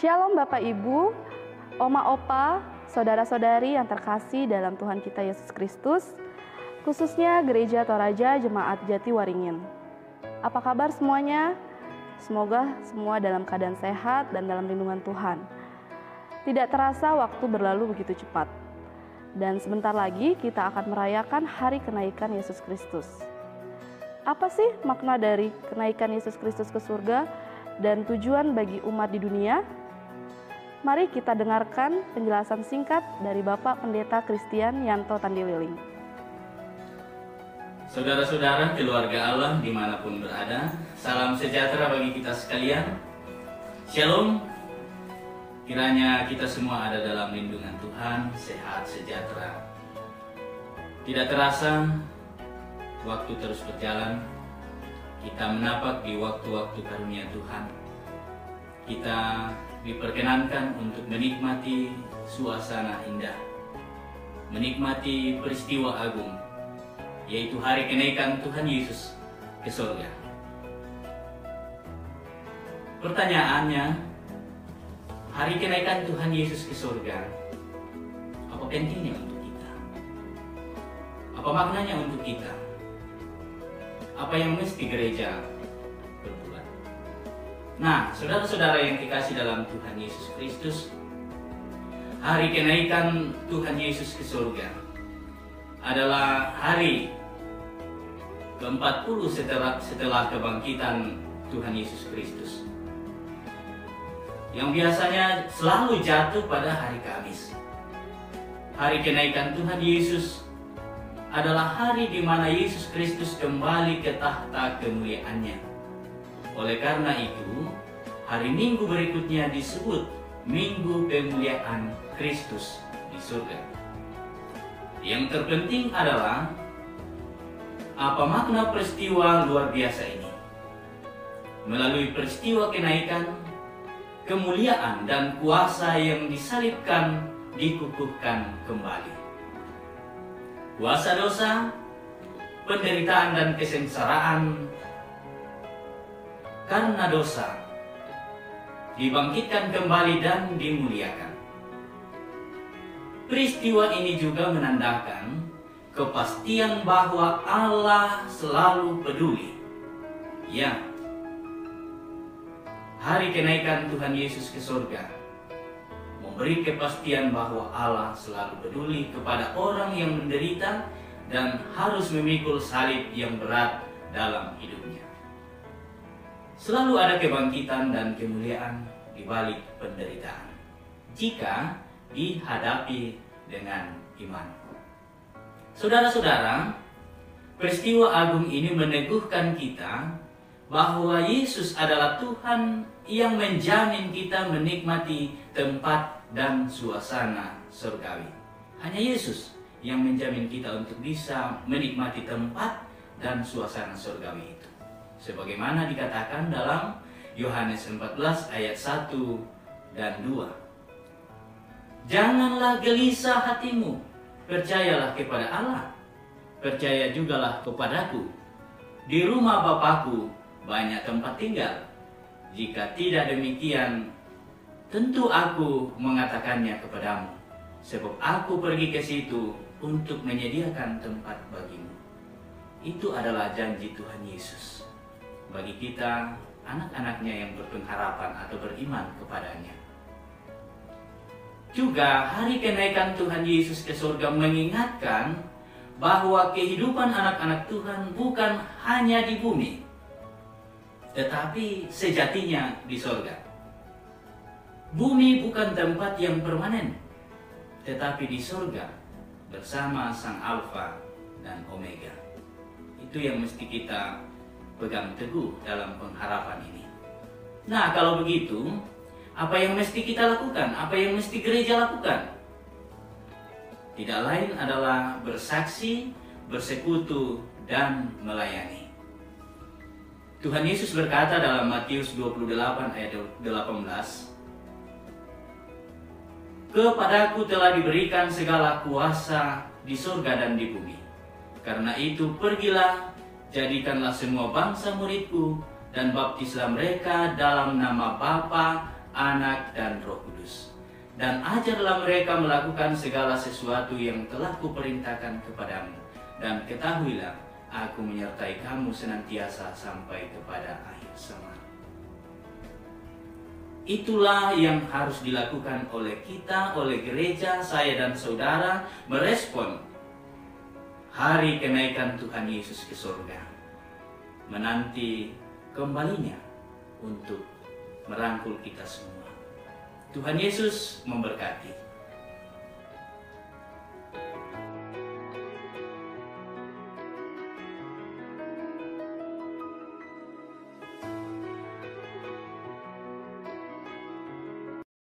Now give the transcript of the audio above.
Shalom Bapak Ibu, Oma Opa, saudara-saudari yang terkasih dalam Tuhan kita Yesus Kristus, khususnya Gereja Toraja Jemaat Jatiwaringin. Apa kabar semuanya? Semoga semua dalam keadaan sehat dan dalam lindungan Tuhan. Tidak terasa waktu berlalu begitu cepat. Dan sebentar lagi kita akan merayakan hari kenaikan Yesus Kristus. Apa sih makna dari kenaikan Yesus Kristus ke surga dan tujuan bagi umat di dunia? Mari kita dengarkan penjelasan singkat dari Bapak Pendeta Christian Yanto Tandililing. Saudara-saudara keluarga Allah dimanapun berada, salam sejahtera bagi kita sekalian. Shalom. Kiranya kita semua ada dalam lindungan Tuhan, sehat sejahtera. Tidak terasa, waktu terus berjalan. Kita menapak di waktu-waktu karunia Tuhan. Kita diperkenankan untuk menikmati suasana indah, menikmati peristiwa agung, yaitu hari kenaikan Tuhan Yesus ke surga. Pertanyaannya, hari kenaikan Tuhan Yesus ke surga, apa pentingnya untuk kita? Apa maknanya untuk kita? Apa yang mesti gereja berbuat? Nah, saudara-saudara yang dikasih dalam Tuhan Yesus Kristus, hari kenaikan Tuhan Yesus ke surga adalah hari ke-40 setelah kebangkitan Tuhan Yesus Kristus, yang biasanya selalu jatuh pada hari Kamis. Hari kenaikan Tuhan Yesus adalah hari di mana Yesus Kristus kembali ke tahta kemuliaannya. Oleh karena itu, hari Minggu berikutnya disebut Minggu Pemuliaan Kristus di surga. Yang terpenting adalah apa makna peristiwa luar biasa ini. Melalui peristiwa kenaikan, kemuliaan dan kuasa yang disalibkan dikukuhkan kembali. Kuasa dosa, penderitaan dan kesengsaraan karena dosa dibangkitkan kembali dan dimuliakan. Peristiwa ini juga menandakan kepastian bahwa Allah selalu peduli. Ya, hari kenaikan Tuhan Yesus ke surga memberi kepastian bahwa Allah selalu peduli kepada orang yang menderita dan harus memikul salib yang berat dalam hidupnya. Selalu ada kebangkitan dan kemuliaan di balik penderitaan, jika dihadapi dengan iman. Saudara-saudara, peristiwa agung ini meneguhkan kita bahwa Yesus adalah Tuhan yang menjamin kita menikmati tempat dan suasana surgawi. Hanya Yesus yang menjamin kita untuk bisa menikmati tempat dan suasana surgawi itu. Sebagaimana dikatakan dalam Yohanes 14 ayat 1 dan 2. Janganlah gelisah hatimu, percayalah kepada Allah, percaya jugalah kepadaku. Di rumah Bapakku banyak tempat tinggal. Jika tidak demikian, tentu aku mengatakannya kepadamu, sebab aku pergi ke situ untuk menyediakan tempat bagimu. Itu adalah janji Tuhan Yesus bagi kita, anak-anaknya yang berpengharapan atau beriman kepadanya. Juga hari kenaikan Tuhan Yesus ke surga mengingatkan bahwa kehidupan anak-anak Tuhan bukan hanya di bumi, tetapi sejatinya di surga. Bumi bukan tempat yang permanen, tetapi di surga bersama Sang Alfa dan Omega. Itu yang mesti kita pegang teguh dalam pengharapan ini. Nah, kalau begitu, apa yang mesti kita lakukan? Apa yang mesti gereja lakukan? Tidak lain adalah bersaksi, bersekutu, dan melayani. Tuhan Yesus berkata dalam Matius 28 ayat 18, "Kepadaku telah diberikan segala kuasa di surga dan di bumi. Karena itu pergilah, jadikanlah semua bangsa muridku, dan baptislah mereka dalam nama Bapa Anak, dan Roh Kudus. Dan ajarlah mereka melakukan segala sesuatu yang telah kuperintahkan kepadamu. Dan ketahuilah, aku menyertai kamu senantiasa sampai kepada akhir zaman. Itulah yang harus dilakukan oleh kita, oleh gereja, saya dan saudara, merespon hari kenaikan Tuhan Yesus ke surga, menanti kembalinya untuk merangkul kita semua. Tuhan Yesus memberkati.